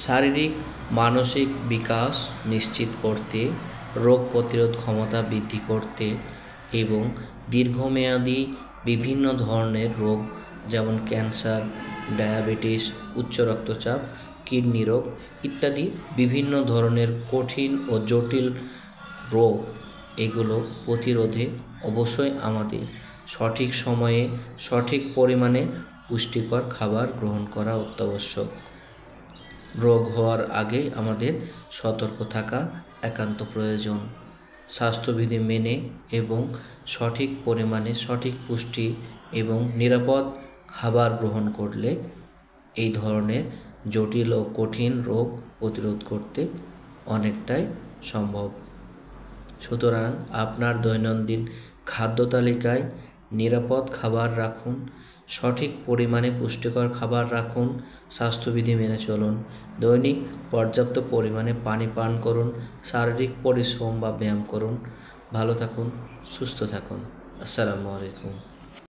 শারীরিক মানসিক বিকাশ নিশ্চিত করতে, রোগ প্রতিরোধ ক্ষমতা বৃদ্ধি করতে এবং দীর্ঘমেয়াদী বিভিন্ন ধরনের রোগ যেমন ক্যান্সার, ডায়াবেটিস, উচ্চ রক্তচাপ, কিডনি রোগ ইত্যাদি বিভিন্ন ধরনের কঠিন ও জটিল রোগ এগুলো প্রতিরোধে অবশ্যই আমাদের সঠিক সময়ে সঠিক পরিমাণে পুষ্টিকর খাবার গ্রহণ করা অত্যাবশ্যক। রোগ হওয়ার আগে আমাদের সতর্ক থাকা একান্ত প্রয়োজন। স্বাস্থ্যবিধি মেনে এবং সঠিক পরিমাণে সঠিক পুষ্টি এবং নিরাপদ খাবার গ্রহণ করলে এই ধরনের জটিল ও কঠিন রোগ প্রতিরোধ করতে অনেকটাই সম্ভব। সুতরাং আপনার দৈনন্দিন খাদ্য তালিকায় নিরাপদ খাবার রাখুন, সঠিক পরিমাণে পুষ্টিকর খাবার রাখুন, স্বাস্থ্যবিধি মেনে চলুন, দৈনিক পর্যাপ্ত পরিমাণে পানি পান করুন, শারীরিক পরিশ্রম বা ব্যায়াম করুন। ভালো থাকুন, সুস্থ থাকুন। আসসালামু আলাইকুম।